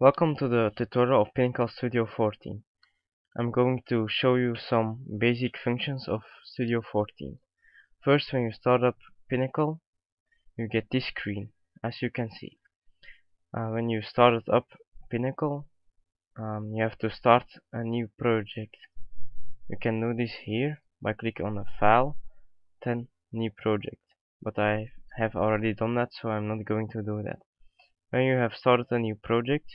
Welcome to the tutorial of Pinnacle Studio 14. I'm going to show you some basic functions of Studio 14. First, when you start up Pinnacle, you get this screen, as you can see. When you started up Pinnacle, you have to start a new project. You can do this here by clicking on a file, then new project. But I have already done that, so I'm not going to do that. When you have started a new project,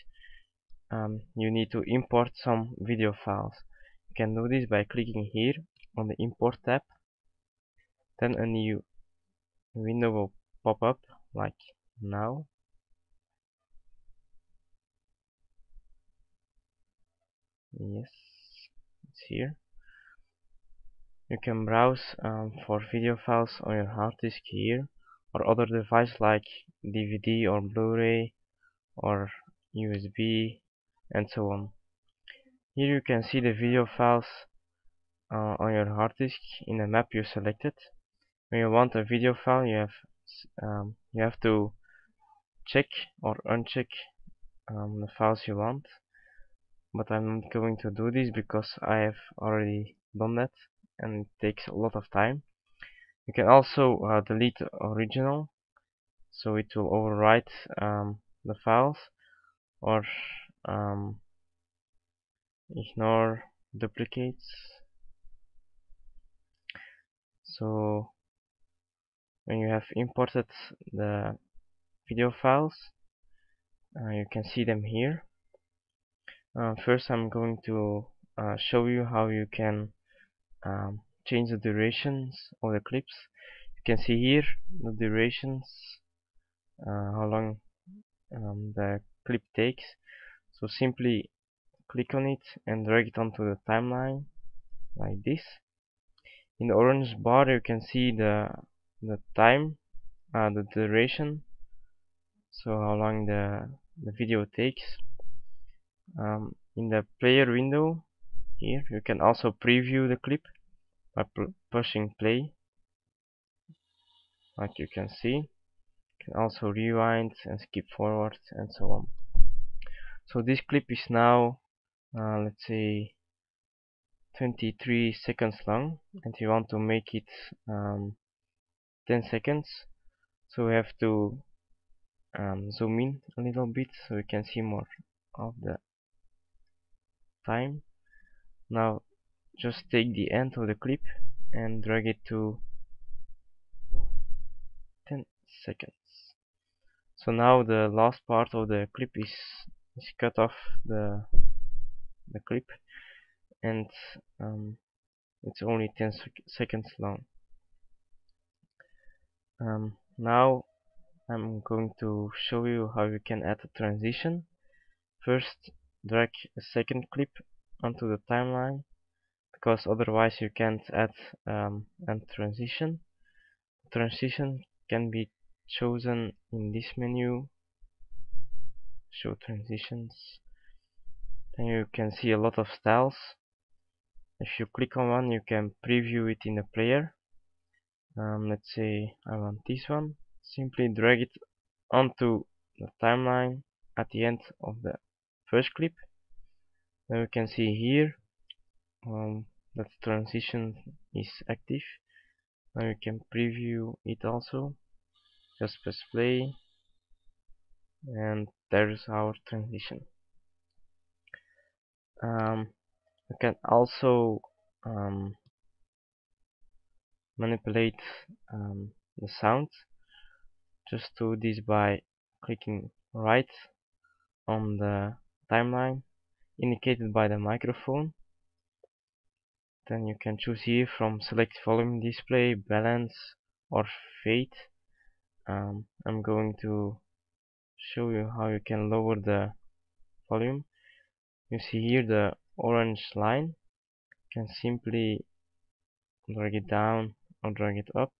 you need to import some video files. You can do this by clicking here on the import tab. Then a new window will pop up like now. Yes, it's here. You can browse for video files on your hard disk here, or other device like DVD or Blu-ray or USB and so on. Here you can see the video files on your hard disk in the map you selected. When you want a video file, you have to check or uncheck the files you want, but I'm not going to do this because I have already done that and it takes a lot of time. You can also delete the original, so it will overwrite the files, or ignore duplicates. So when you have imported the video files, you can see them here. First, I'm going to show you how you can change the durations of the clips. You can see here the durations, how long the clip takes. So simply click on it and drag it onto the timeline like this. In the orange bar you can see the time, the duration, so how long the video takes. In the player window here you can also preview the clip by pushing play, like you can see. You can also rewind and skip forward and so on. So this clip is now let's say 23 seconds long, and we want to make it 10 seconds, so we have to zoom in a little bit so we can see more of the time. Now just take the end of the clip and drag it to 10 seconds. So now the last part of the clip is cut off the clip, and it's only 10 seconds long. Now I'm going to show you how you can add a transition. First, drag a second clip onto the timeline, because otherwise you can't add a transition. Transition can be chosen in this menu, show transitions. Then you can see a lot of styles. If you click on one, you can preview it in the player. Let's say I want this one. Simply drag it onto the timeline at the end of the first clip. Then we can see here that transition is active. Now you can preview it also. Just press play, and there's our transition. You can also manipulate the sound. Just do this by clicking right on the timeline indicated by the microphone. Then you can choose here from select volume, display, balance, or fade. I'm going to show you how you can lower the volume. You see here the orange line. You can simply drag it down or drag it up.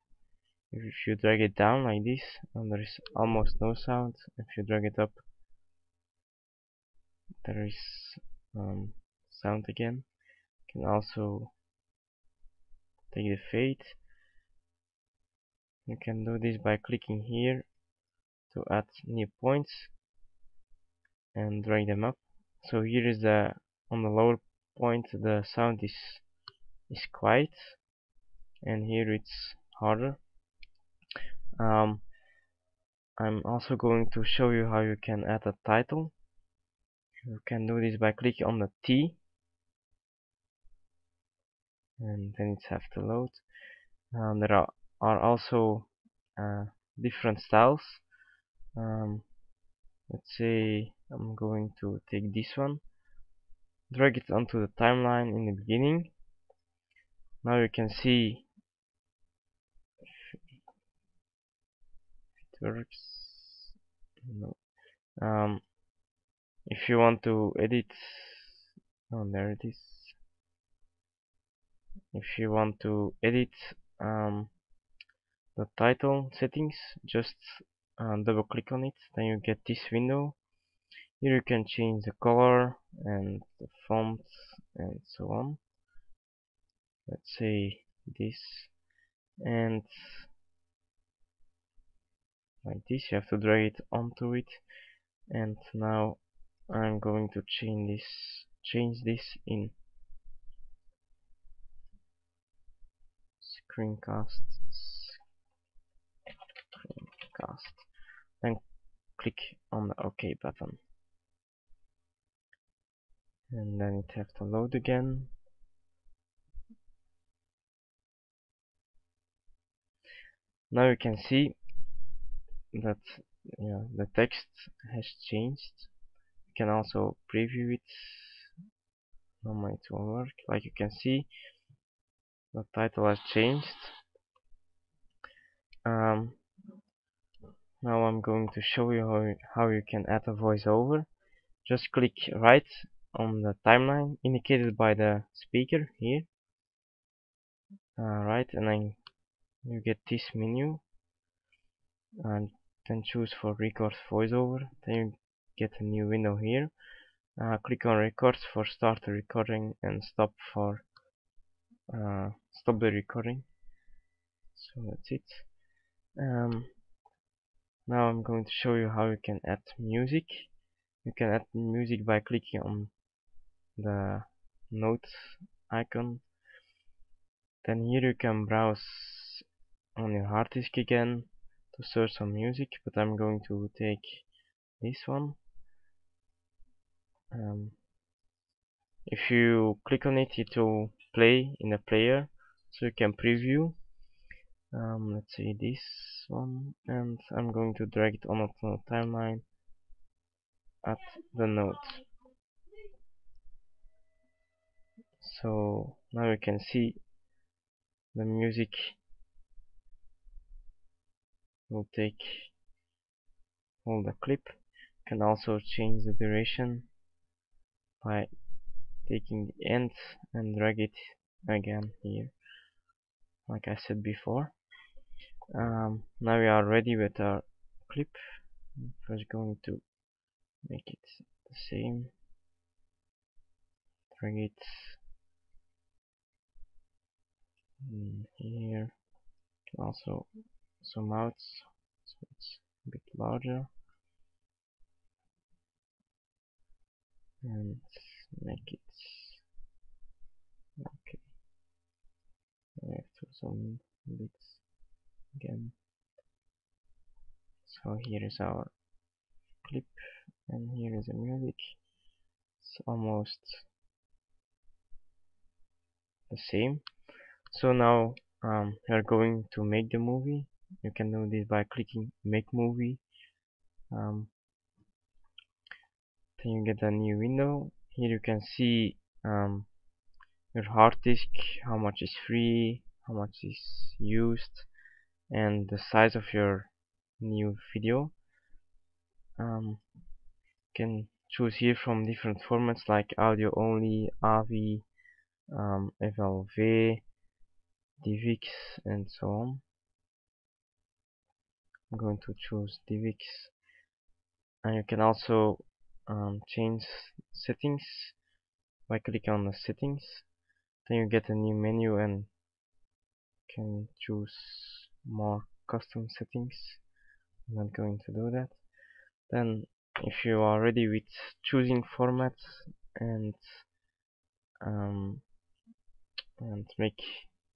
If you drag it down like this, there is almost no sound. If you drag it up, there is sound again. You can also take the fade. You can do this by clicking here to add new points, and drag them up. So here is the on the lower point the sound is quiet, and here it's harder. I'm also going to show you how you can add a title. You can do this by clicking on the T, and then it has to load. There are also different styles. Let's say I'm going to take this one, drag it onto the timeline in the beginning. Now you can see if it works. No. If you want to edit, oh, there it is. If you want to edit the title settings, just double click on it, then you get this window. Here you can change the color and the font and so on. Let's say this, and like this, you have to drag it onto it. And now I'm going to change this in screencast, then click on the OK button, and then it has to load again. Now you can see that the text has changed. You can also preview it. Normally it will work. Like you can see, the title has changed. Now I'm going to show you how you can add a voiceover. Just click right on the timeline indicated by the speaker here. Right, and then you get this menu, and then choose for record voiceover. Then you get a new window here. Click on record for start the recording and stop for stop the recording. So that's it. Now I'm going to show you how you can add music. You can add music by clicking on the note icon. Then here you can browse on your hard disk again to search some music, but I'm going to take this one. If you click on it, it will play in the player, so you can preview. Let's say this one, and I'm going to drag it on the timeline at the note. So now you can see the music will take all the clip. You can also change the duration by taking the end and drag it again here, like I said before. Now we are ready with our clip. I'm first going to make it the same, drag it here. You can also zoom out so it's a bit larger, and make it okay. I have to zoom a bit again. So here is our clip, and here is the music. It's almost the same. So now we are going to make the movie. You can do this by clicking make movie. Then you get a new window. Here you can see your hard disk, how much is free, how much is used, and the size of your new video. You can choose here from different formats like audio only, AVI, FLV, DivX, and so on. I'm going to choose DivX, and you can also change settings by clicking on the settings. Then you get a new menu and can choose more custom settings. I'm not going to do that. Then if you are ready with choosing formats and um,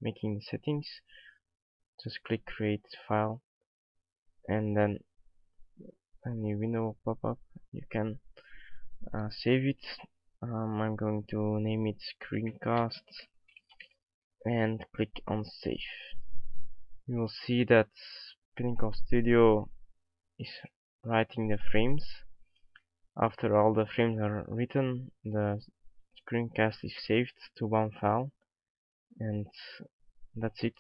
making the settings, just click create file, and then a new window will pop up. You can save it. I'm going to name it screencast and click on save. You will see that Pinnacle Studio is writing the frames. After all the frames are written, the screencast is saved to one file, and that's it.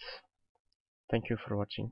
Thank you for watching.